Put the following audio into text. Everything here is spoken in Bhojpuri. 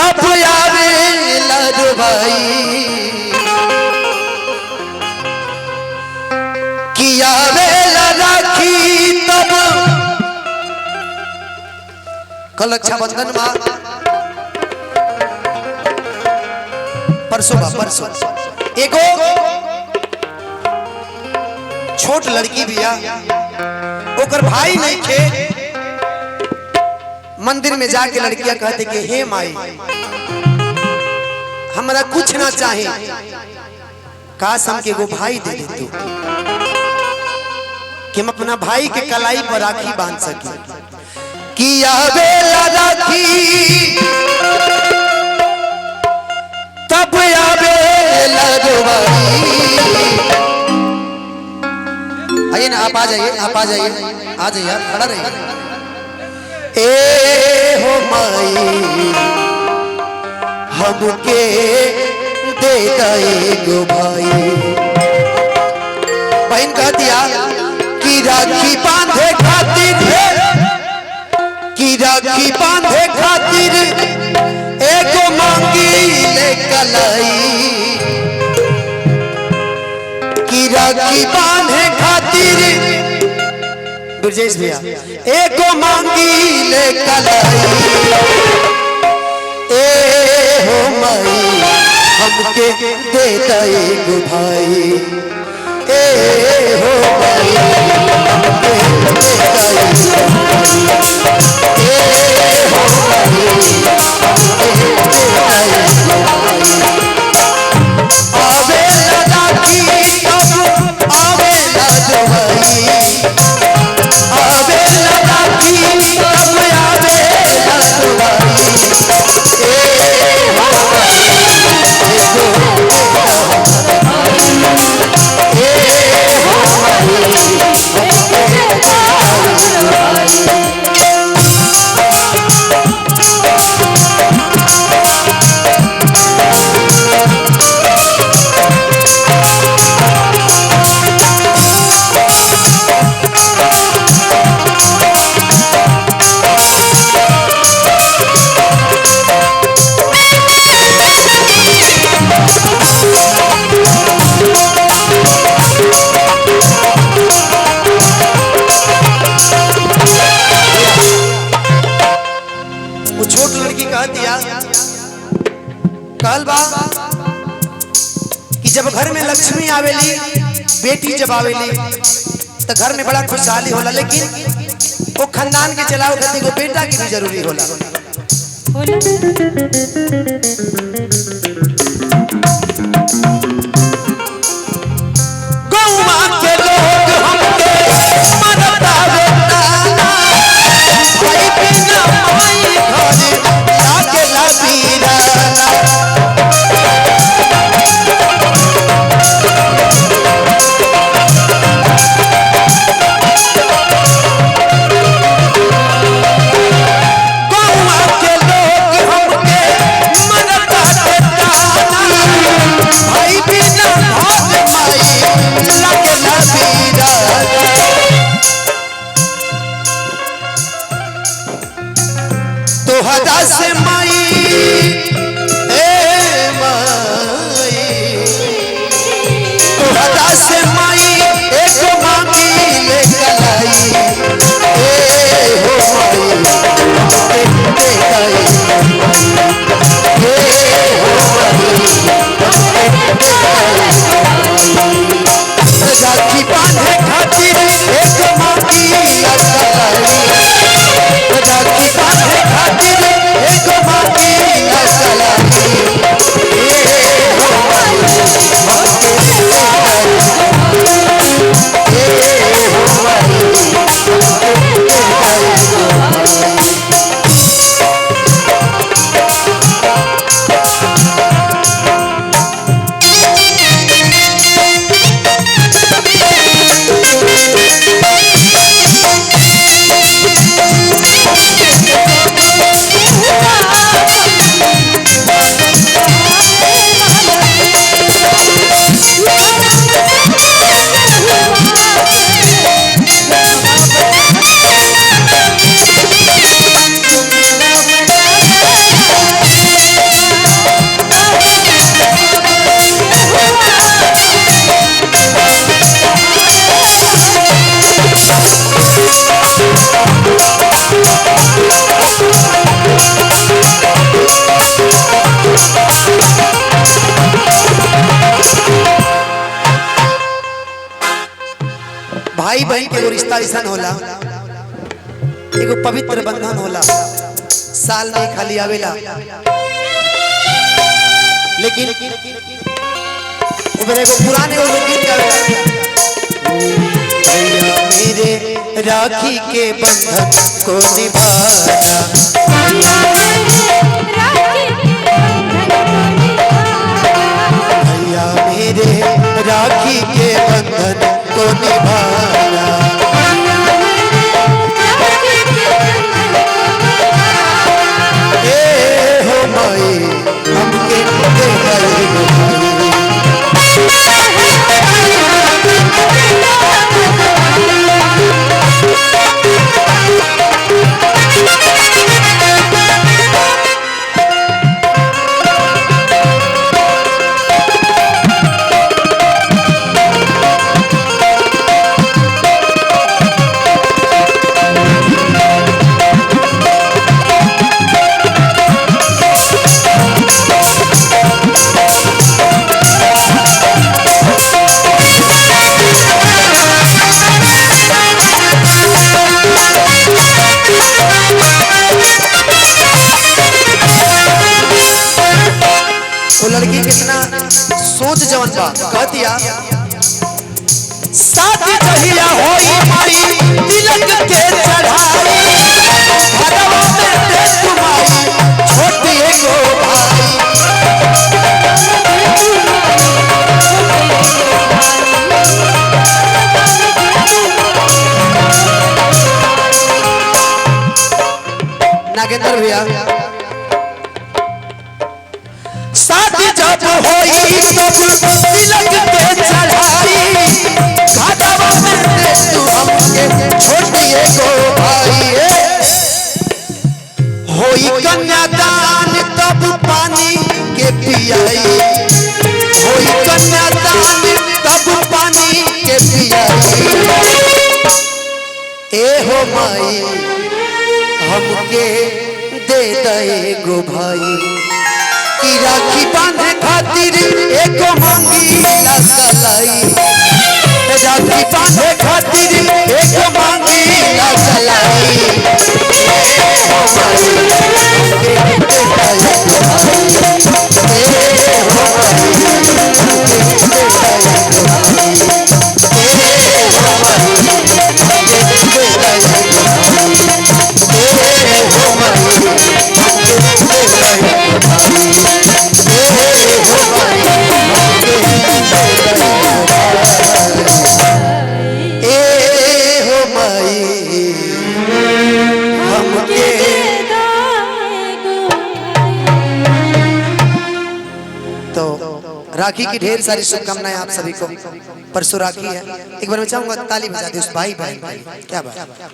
तब आवे लड़वाई किया वे राखी तब कल रक्षाबंधन मां परसों एगो छोट लड़की बिया ओकर भाई नहीं थे मंदिर में जाके लड़कियां कहते कि हे माई हमरा कुछ ना चाहे काश हमके एगो भाई दे दे तू कि हम अपना भाई के कलाई पर राखी बांध सके किया बेला राखी तब आवे लड़वाई। आइए ना आप आ जाइए आप आ जाइए आप खड़ा रहिए। ए हो माई हमके दे दे गो भाई। बहन कह दिया कि राखी बांधे खातिर एगो मांगी ले कलाई की राखी बांधे खातिर ब्रजेश भैया एगो मांगी ले कलाई। ए हो माई हमके दे दे गो भाई। ए हो माई हमके दे कहल बा कि जब घर में लक्ष्मी आवेली बेटी जब आवेली तो घर में बड़ा खुशहाली होला लेकिन वो खानदान के चलाओ खातिर को बेटा की भी जरूरी होला। गौवा के लोग हमके मरता बेटा भाई बिना माई घर लागे लाबीरा से माई ए माई तो से माई एक मांगी ले कलाई। ए हो माई दे गई ए हो माई राखी बांधे खातिर एक मांगी ले कलाई। राखी बांधे खातिर एक रिश्ता ऐसा होला, एगो पवित्र बंधन होला, साल में खाली आवेला, लेकिन उबरे को पुराने वो गीत गावेला, मेरे राखी के बंधन को निभाना, भैया मेरे राखी के बंधन को निभाना, ए हो माई हमके दे भाई, लड़की कितना सोच जवन बा कहतिया, शादी जहिया होई माई तिलक के चढ़ाई, घरवा में दे तुम्हारी छोटी एगो भाई, नागेंद्र भैया शादी जब होई तब तिलक के चढ़ाई, घाटवा में दे तू हमके छोटी एगो भाई, होई कन्यादान तब पानी के पियाई, होई कन्यादान तब पानी के पियाई, ए हो माई हमके दे दे गो भाई, की राखी बांधे खातिर एको मांगी ला सलाई, राखी बांधे खातिर एको मांगी ला सलाई, राखी की ढेर सारी शुभकामनाएं आप सभी को। परसों राखी है, एक बार मैं चाहूंगा ताली बजा दे उस भाई क्या बात।